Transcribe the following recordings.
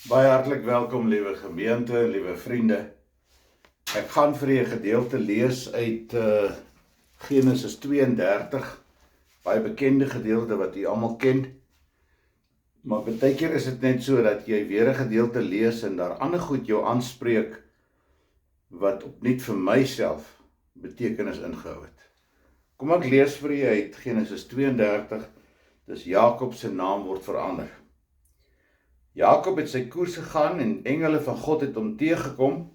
Baie hartlik welkom, liewe gemeente, liewe vriende. Ek gaan vir julle 'n gedeelte lees uit Genesis 32, baie bekende gedeelte wat u almal ken. Maar baie keer is dit net so dat jy weer 'n gedeelte lees en daar ander goed jou aanspreek wat opnuut vir myself betekenis ingehou het. Kom ek lees vir julle uit Genesis 32, dis Jakob se naam word verander. Jakob het sy koers gegaan en engele van God het hom teëgekom.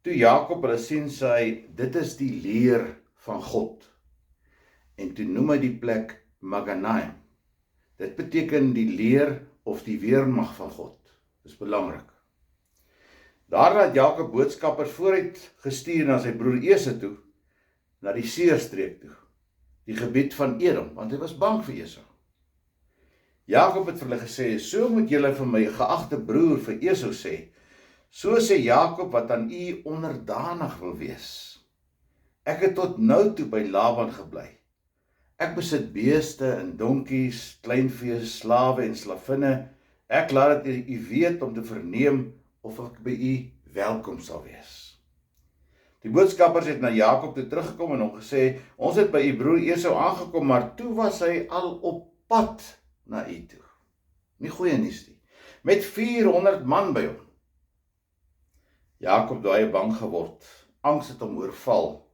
Toe Jakob hulle sien, sê hy, dit is die leer van God. En toe noem hy die plek Maganaim. Dit beteken die leer of die weermag van God. Dis belangrik. Daarna het Jakob boodskappers vooruit gestuur na sy broer Esau toe, na die seerstreek toe, die gebied van Edom, want hy was bang vir Esau. Jakob het vir hulle gesê, so moet julle vir my geagte broer vir Esau sê, so sê Jakob wat aan u onderdanig wil wees. Ek het tot nou toe by Laban gebly. Ek besit beeste en donkies, kleinvee, slawe en slavinne. Ek laat dit u weet om te verneem of ek by u welkom sal wees. Die boodskappers het na Jakob toe teruggekom en hom gesê, ons het by u broer Esau aangekom, maar toe was hy al op pad na u toe. Nie goeie nuus nie. Met 400 man by hom. Jakob daai bang geword. Angs het hom oorval.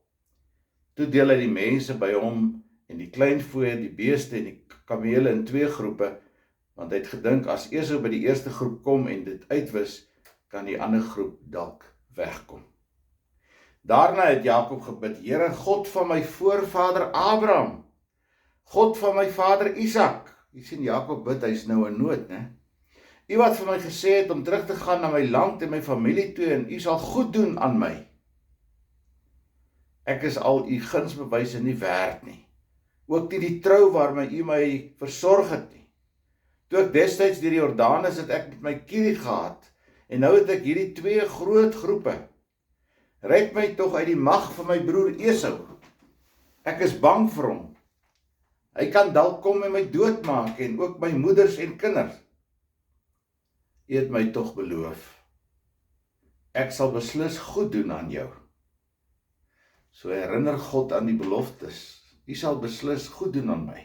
Toe deel hy die mense by hom en die kleinvee, die beeste en die kamele in 2 groepe, want hy het gedink as Esau by die eerste groep kom en dit uitwis, kan die ander groep dalk wegkom. Daarna het Jakob gebid, Here God van my voorvader Abraham, God van my vader Isak. Jy sien Jakob bid, hy is nou in nood, né? U wat vir my gesê het om terug te gaan na my land en my familie toe en u sal goed doen aan my. Ek is al u gunsbewyse nie werd nie. Ook nie die trou waarmee u my versorg het nie. Toe ek destyds deur die Jordaan is, het ek met my kierie gehad en nou het ek hierdie 2 groot groepe. Red my tog uit die mag van my broer Esau. Ek is bang vir hom. Hy kan dalk kom en my doodmaak en ook my moeders en kinders. U het my tog beloof. Ek sal beslis goed doen aan jou. So herinner God aan die beloftes. U sal beslis goed doen aan my.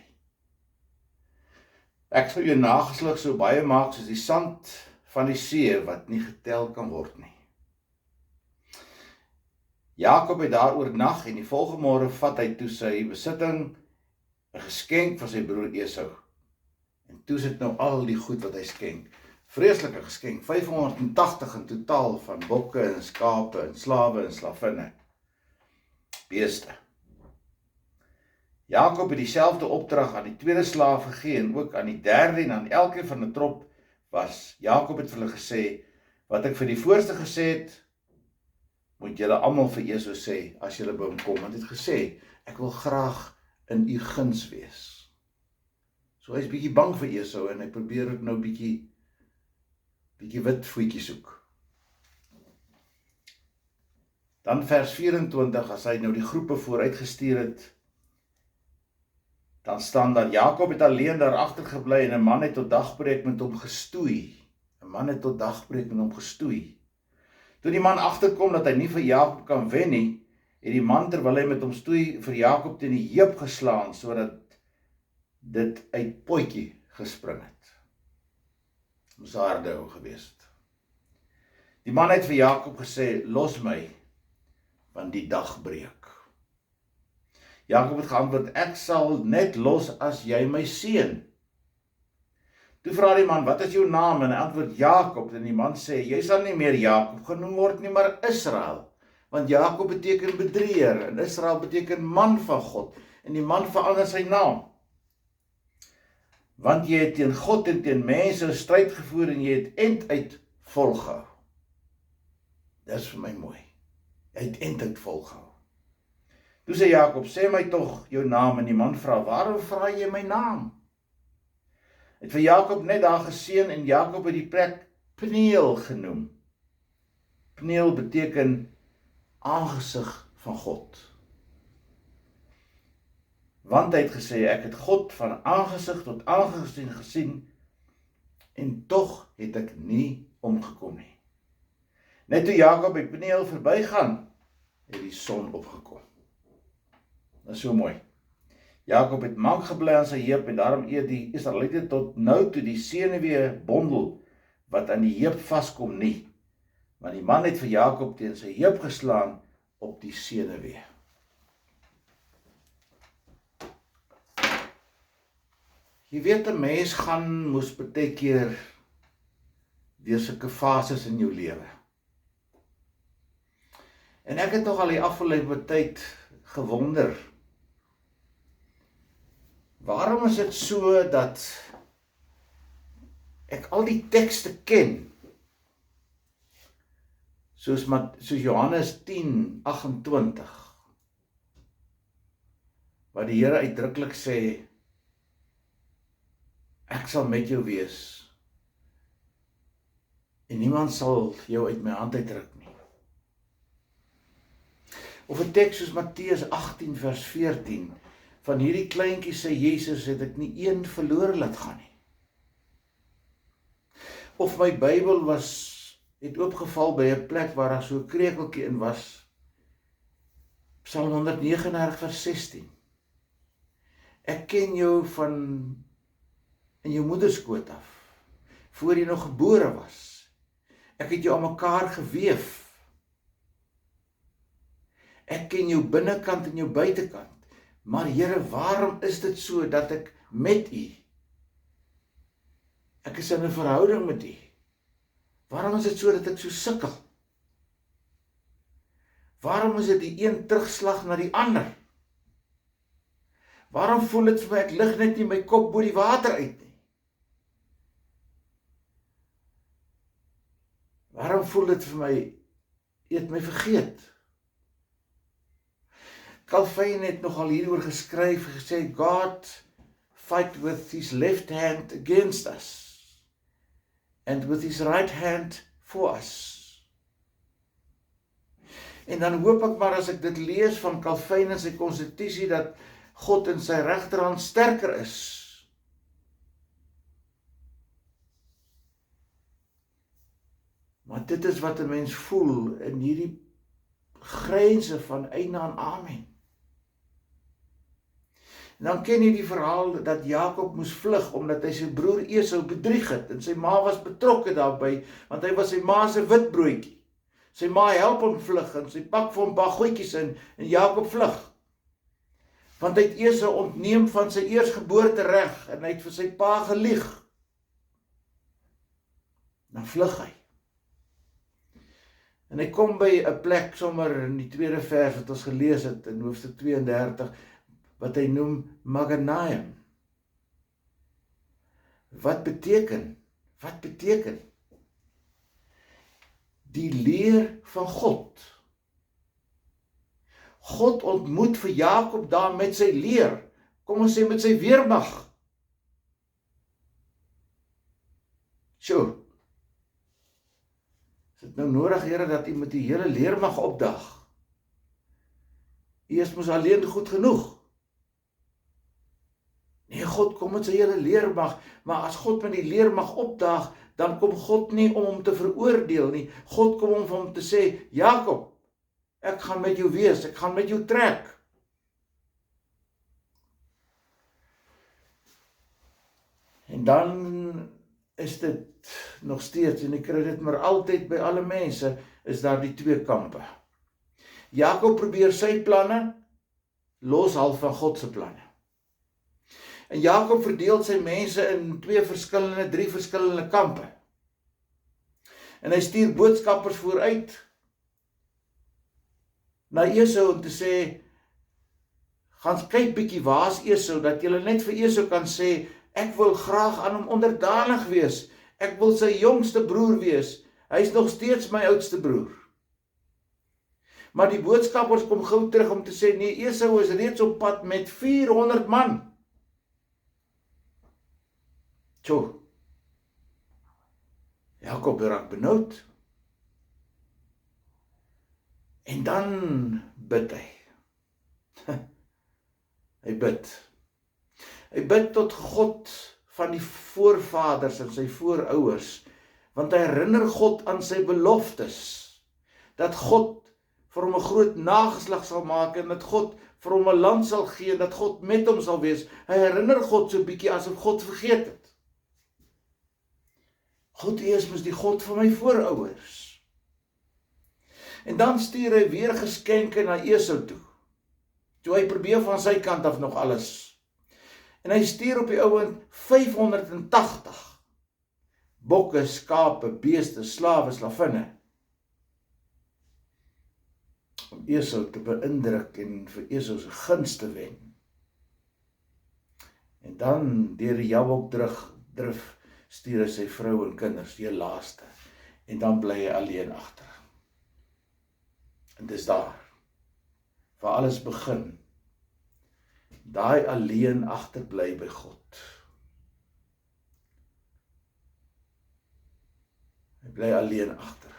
Ek sal jou nageslag so baie maak soos die sand van die see wat nie getel kan word nie. Jakob het daar oornag en die volgende môre vat hy toe sy besitting 'n geskenk van sy broer Esau. En toe sit nou al die goed wat hy skenk. Vreeslike geskenk, 580 in totaal van bokke en skape en slawe en slavinne. Beeste. Jakob het dieselfde opdrag aan die tweede slaaf gegee en ook aan die derde en aan elkeen van die trop was. Jakob het vir hulle gesê, wat ek vir die voorste gesê het, moet julle almal vir Esau sê, as julle by hom kom. Want hy het gesê, ek wil graag in u guns wees. So hy is bietjie bang vir Esau en hy probeer ook nou bietjie wit voetjie soek. Dan vers 24, as hy nou die groepe vooruitgestuur het, dan staan daar, Jakob het alleen daar agter gebly en 'n man het tot dagbreek met hom gestoei. 'n man het tot dagbreek met hom gestoei. Toe die man agterkom dat hy nie vir Jakob kan wen nie, het die man terwyl hy met hom stoei vir Jakob teen die heup geslaan, sodat dit uit potjie gespring het. Moes harde ou gewees het. Die man het vir Jakob gesê, los my, want die dag breek. Jakob het geantwoord, ek sal net los as jy my seën. Toe vra die man, wat is jou naam? En hy antwoord, Jakob. En die man sê, jy sal nie meer Jakob genoem word nie, maar Israel. Want Jakob beteken bedrieër en Israel beteken man van God. En die man verander sy naam. Want jy het teen God en teen mense stryd gevoer en jy het end uit volgehou. Dis vir my mooi. Jy het end uit volgehou. Toe sê Jakob, sê my tog jou naam, en die man vra, waarom vra jy my naam? Het vir Jakob net daar geseën en Jakob het die plek Peniel genoem. Peniel beteken aangesig van God. Want hy het gesê, ek het God van aangesig tot aangesig gesien en tog het ek nie omgekom nie. Net toe Jakob het Peniel verbygaan, het die son opgekom. Dat is so mooi. Jakob het mank gebly aan sy heup en daarom eet die Israeliete tot nou toe die senuwee bondel wat aan die heup vaskom nie. Maar die man het vir Jakob teen sy heup geslaan op die senuwee. Jy weet, 'n mens gaan moes baie keer deur sulke fases in jou lewe. En ek het nog al die afgelope tyd gewonder, waarom is dit so dat ek al die tekste ken, soos Johannes 10:28, waar die Here uitdruklik sê, ek sal met jou wees, en niemand sal jou uit my hand uitruk nie. Of 'n teks soos Matteus 18 vers 14, van hierdie kleintjies sê Jesus, het ek nie een verlore laat gaan nie. Of my Bybel het oopgeval by 'n plek waar daar so 'n kreukeltjie in was, Psalm 139 vers 16. Ek ken jou van in jou moederskoot af, voor jy nog gebore was. Ek het jou aan mekaar geweef. Ek ken jou binnekant en jou buitekant. Maar Here, waarom is dit so dat ek met U? Ek is in 'n verhouding met U. Waarom is dit so dat ek so sukkel? Waarom is dit die een terugslag na die ander? Waarom voel dit vir my, ek lig net nie my kop bo die water uit nie? Waarom voel dit vir my, jy het my vergeet? Calvin het nogal hieroor geskryf en gesê, God fight with his left hand against us, and with his right hand for us. En dan hoop ek maar as ek dit lees van Calvin en sy konstitusie, dat God in sy regterhand sterker is. Maar dit is wat 'n mens voel in hierdie grense van einde aan amen. En dan ken jy die verhaal dat Jakob moes vlug, omdat hy sy broer Esau bedrieg het, en sy ma was betrokke daarbij, want hy was sy ma se witbroodjie. Sy ma help hom vlug, en sy pak vir hom 'n paar goedjies in, en Jakob vlug. Want hy het Esau ontneem van sy eersgeboorte reg, en hy het vir sy pa gelieg. Dan vlug hy. En hy kom by 'n plek sommer in die tweede vers wat ons gelees het in hoofstuk 32, wat hy noem Maganaim. Wat beteken? Die leer van God. God ontmoet vir Jakob daar met sy leer, kom ons sê met sy weermag. Sjoe. Is dit nou nodig, Here, dat U met die hele leermag opdag? U is mos alleen goed genoeg. Nee, God kom met sy hele leermag, maar as God met die leermag opdaag, dan kom God nie om hom te veroordeel nie. God kom om hom te sê, Jakob, ek gaan met jou wees, ek gaan met jou trek. En dan is dit nog steeds, en ek kry dit maar altyd by alle mense, is daar die twee kampe. Jakob probeer sy planne loshal van God se planne. En Jakob verdeel sy mense in 3 verskillende kampe. En hy stuur boodskappers vooruit na Esau om te sê, gaan kyk bietjie, waar is Esau, dat julle net vir Esau kan sê, ek wil graag aan hom onderdanig wees, ek wil sy jongste broer wees, hy is nog steeds my oudste broer. Maar die boodskappers kom gou terug om te sê, nee, Esau is reeds op pad met 400 man. Tjoh, Jakob raak benoud. En dan bid hy. Hy bid tot God van die voorvaders en sy voorouers, want hy herinner God aan sy beloftes, dat God vir hom 'n groot nageslag sal maak, en dat God vir hom 'n land sal gee, en dat God met hom sal wees. Hy herinner God so 'n bietjie asof God vergeet het. God is mos die God van my voorouers. En dan stuur hy weer geskenke na Esau toe. Toe hy probeer van sy kant af nog alles. En hy stuur op die ouend 580 bokke, skape, beeste, slawe, slavinne, om Esau te beïndruk en vir Esau se guns te wen. En dan deur die Jabok drif stuur hy sy vrou en kinders, die laaste, en dan bly hy alleen agter. En dis daar waar alles begin. Daai alleen agterbly by God. Hy bly alleen agter.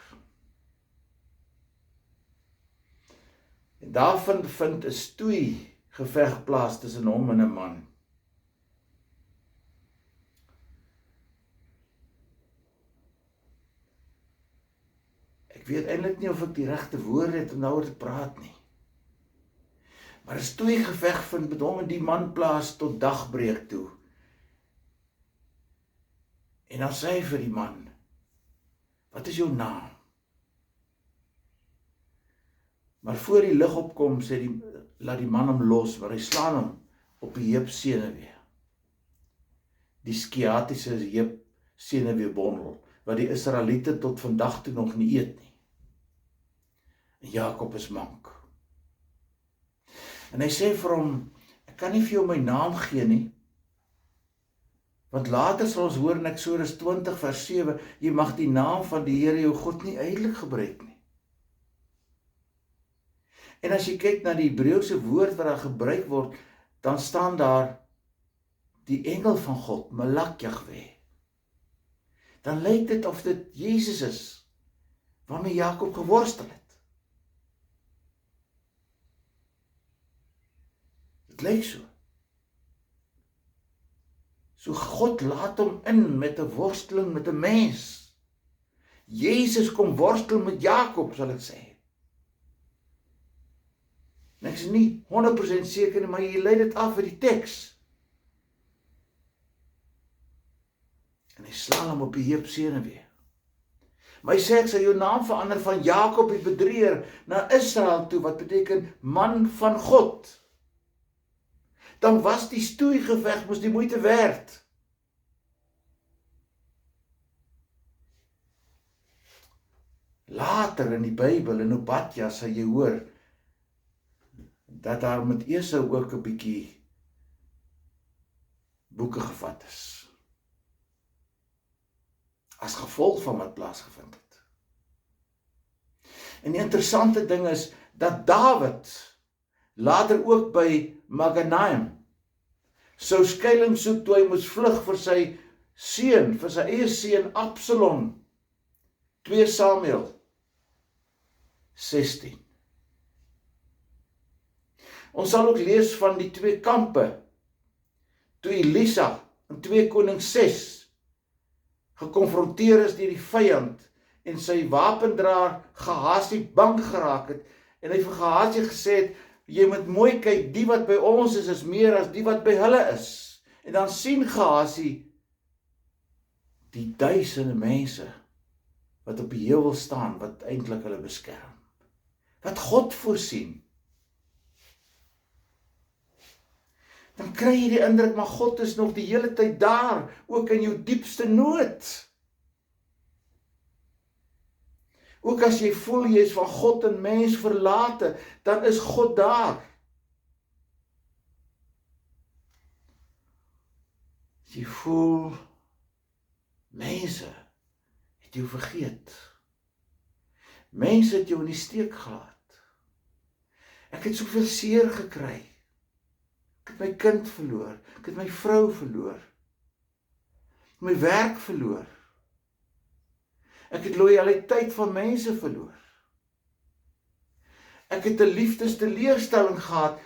En daar vind 'n stoei geveg plaas tussen hom en 'n man. Ek weet eintlik nie of ek die regte woorde het om daaroor te praat nie. Maar 'n stoei geveg vind met hom en die man plaas tot dagbreek toe. En dan sê hy vir die man, wat is jou naam? Maar voor die lig opkom, laat die man hom los, maar hy slaan hom op die heup senuwee. Die skiatiese heup senuweebondel, wat die Israeliete tot vandag toe nog nie eet nie. En Jakob is mank. En hy sê vir hom, ek kan nie vir jou my naam gee nie, want later sal ons hoor in Eksodus 20 vers 7, jy mag die naam van die Here jou God nie uitelik gebruik nie. En as jy kyk na die Hebreëse woord wat daar gebruik word, dan staan daar die engel van God, Malak Jahweh. Dan lyk dit of dit Jesus is, waarmee Jakob geworstel het. Dit lyk so. So God laat hom in met 'n worsteling met 'n mens. Jesus kom worstel met Jakob, sal ek sê. En ek is nie 100% seker nie, maar jy lei dit af uit die teks. En hy slaan hom op die heup senuwee. Maar hy sê, ek sal jou naam verander van Jakob die bedrieër na Israel toe, wat beteken man van God. Dan was die stoeigeveg mos die moeite werd. Later in die Bybel, in Obadja, sal jy hoor, dat daar met Esau ook 'n bietjie boeke gevat is. As gevolg van wat plaasgevind het. En die interessante ding is, dat Dawid later ook by Maganaim sou skuilings soek toe hy moes vlug vir sy seun, vir sy eie seun Absalom. 2 Samuel 16. Ons sal ook lees van die 2 kampe, toe Elisa in 2 Konings 6 gekonfronteer is deur die vyand en sy wapendraer Gehasie bang geraak het en hy vir Gehasie gesê het, jy moet mooi kyk, die wat by ons is meer as die wat by hulle is. En dan sien Gehasie die duisende mense wat op die heuwel staan, wat eintlik hulle beskerm. Wat God voorsien. Dan kry jy die indruk, maar God is nog die hele tyd daar, ook in jou diepste nood. Ook as jy voel jy is van God en mens verlate, dan is God daar. As jy voel, mense het jou vergeet. Mense het jou in die steek gelaat. Ek het soveel seer gekry. Ek het my kind verloor, ek het my vrou verloor, my werk verloor. Ek het loyaliteit van mense verloor. Ek het 'n liefdesteleurstelling gehad.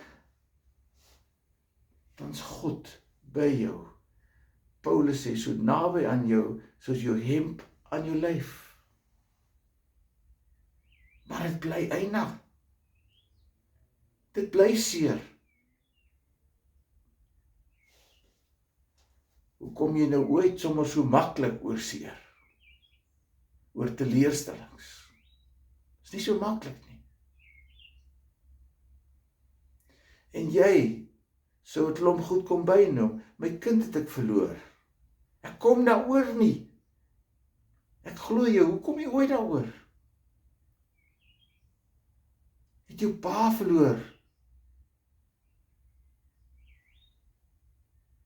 Dan is God by jou Paulus sê, so naby aan jou, soos jou hemp aan jou lyf. Maar dit bly eina. Dit bly seer. Hoe kom jy nou ooit sommer so maklik oor seer? Oor teleurstellings? Is nie so maklik nie. En jy sou 'n klomp goed kom bynoem, my kind het ek verloor. Ek kom daaroor nie. Ek glo jou, hoe kom jy ooit daaroor? Het jou pa verloor?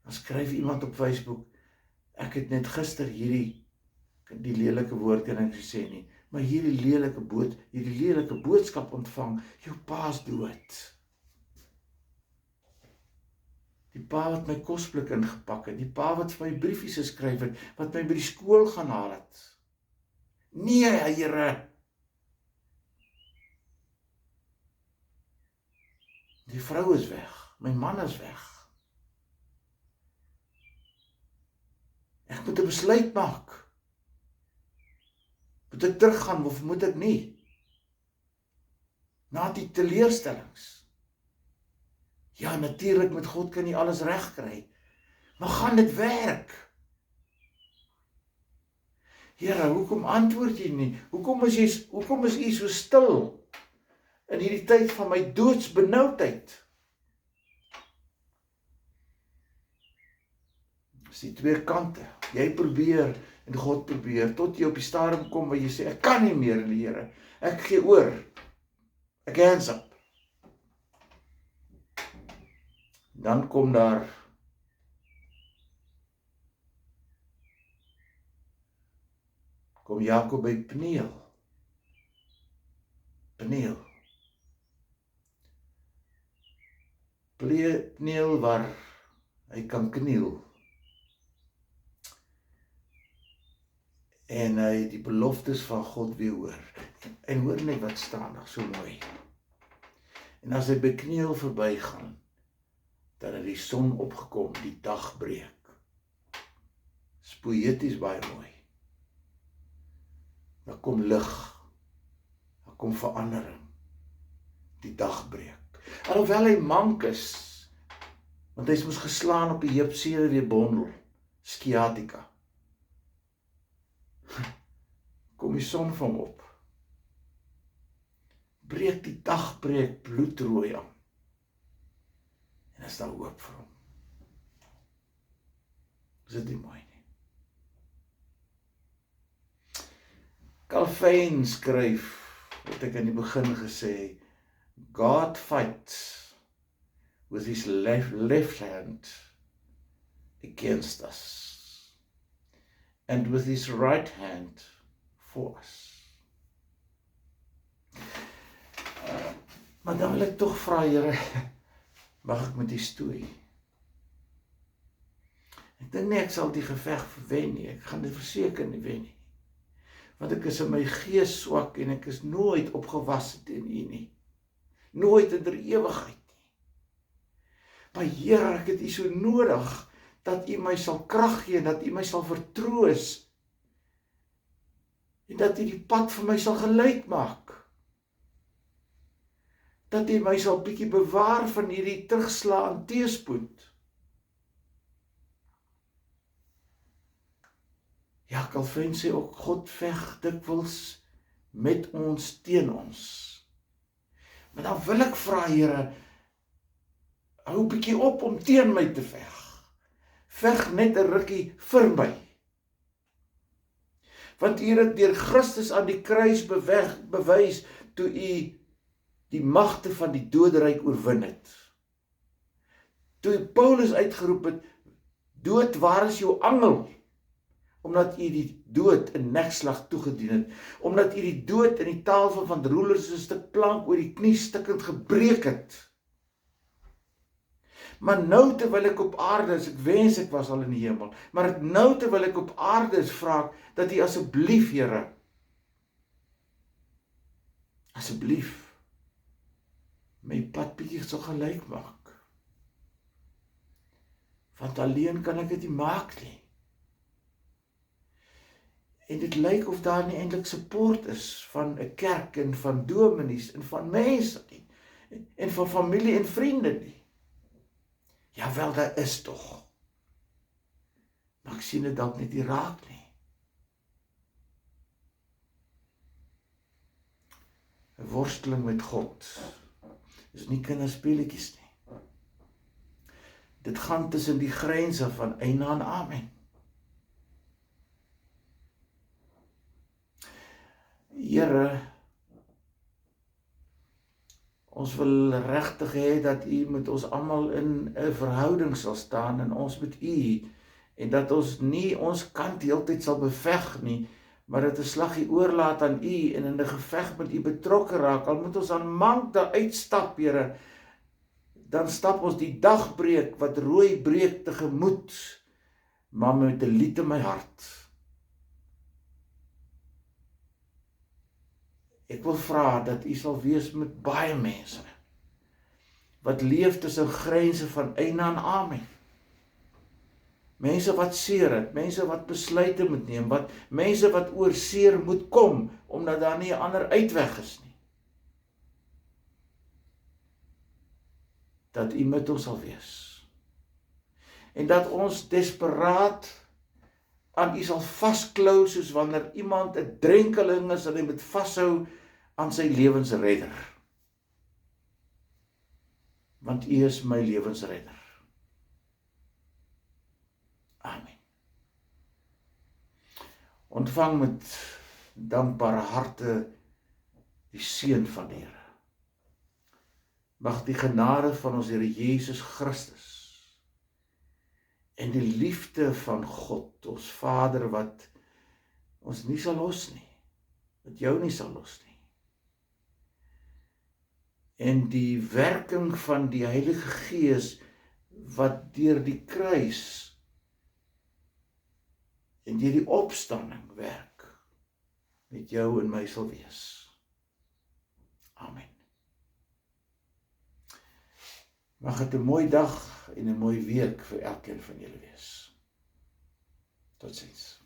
Dan skryf iemand op Facebook, ek het net gister die lelike woord kan ek sê nie, maar hierdie lelike boodskap ontvang, jou pa's dood. Die pa wat my kosblik ingepak het, die pa wat vir my briefies geskryf het, wat my by die skool gaan haal het. Nee, Here. Die vrou is weg, my man is weg. Ek moet 'n besluit maak. Moet ek teruggaan of moet ek nie? Na die teleurstellings. Ja, natuurlik met God kan jy alles reg kry. Maar gaan dit werk? Here, hoekom antwoord jy nie? Hoekom is jy so stil in hierdie tyd van my doodsbenoudheid? Dis die twee kante. Jy probeer en God probeer, tot jy op die stadium kom waar jy sê, ek kan nie meer, Here. Ek gee oor. Ek hands up. Dan kom daar Jakob by Peniel. Peniel waar hy kan kniel. En hy die beloftes van God weer hoor. En hoor net wat staan daar so mooi. En as hy by kniel verbygaan, dan het die son opgekom, die dag breek. Dis poëties baie mooi. Dan kom lig, dan kom verandering, die dag breek. Alhoewel hy mank is, want hy is mos geslaan op die heup, senuweebondel, sciatica. Kom die son van hom op. Breek die dag breek bloedrooi aan. En is daar hoop vir hom. Is dit nie mooi nie? Calvin skryf, wat ek in die begin gesê, God fights with his left hand against us, and with his right hand for us. Maar dan wil ek tog vra, Here, mag ek met die stoei? Ek dink nie ek sal die geveg wen nie, ek gaan dit verseker nie wen nie. Want ek is in my gees swak en ek is nooit opgewasse teen U nie. Nooit in der ewigheid nie. Maar Here, ek het U so nodig, dat U my sal krag gee, dat U my sal vertroos, en dat U die pad vir my sal gelyk maak. Dat U my sal bietjie bewaar van hierdie terugslaan teëspoed. Ja, Calvin sê ook, God veg dikwels met ons teen ons. Maar dan wil ek vra, Here, hou bietjie op om teen my te veg. Veg net 'n rukkie vir my. Want U het deur Christus aan die kruis bewys, toe U die magte van die doderyk oorwin het. Toe Paulus uitgeroep het, dood, waar is jou angel? Omdat U die dood in nekslag toegedien het, omdat U die dood in die tafel van roelers 'n stuk plank oor die knie stikkend gebreek het. Maar nou terwyl ek op aarde is, ek wens ek was al in die hemel, maar nou terwyl ek op aarde is, vra ek dat U asseblief, Here, asseblief, my pad bietjie sal gelyk maak. Want alleen kan ek dit nie maak nie. En dit lyk of daar nie eintlik support is van 'n kerk en van dominees en van mense nie. En van familie en vriende nie. Jawel, daar is tog. Maar ek sien dit dalk net nie raak nie. 'n Worsteling met God is nie kinderspeletjies nie. Dit gaan tussen die grense van eina en amen. Here, ons wil regtig hê dat U met ons almal in 'n verhouding sal staan en ons met U, en dat ons nie ons kant heeltyd sal beveg nie, maar dit 'n slaggie oorlaat aan U en in 'n geveg met U betrokke raak. Al moet ons aan mank daar uitstap, Here, dan stap ons die dagbreek wat rooi breek tegemoet, maar met 'n lied in my hart. Ek wil vra dat U sal wees met baie mense wat leef tussen grense van eina en amen. Mense wat seer het, mense wat besluite moet neem, mense wat oor seer moet kom, omdat daar nie 'n ander uitweg is nie. Dat U met ons sal wees. En dat ons desperaat aan U sal vasklou, soos wanneer iemand 'n drenkeling is en hy moet vashou aan sy lewensredder. Want U is my lewensredder. Amen. Ontvang met dankbare harte die seën van die Here. Mag die genade van ons Here Jesus Christus en die liefde van God, ons Vader, wat ons nie sal los nie, wat jou nie sal los nie, en die werking van die Heilige Gees, wat deur die kruis en deur die opstanding werk, met jou en my sal wees. Amen. Mag dit 'n mooi dag en 'n mooi week vir elkeen van julle wees. Totsiens.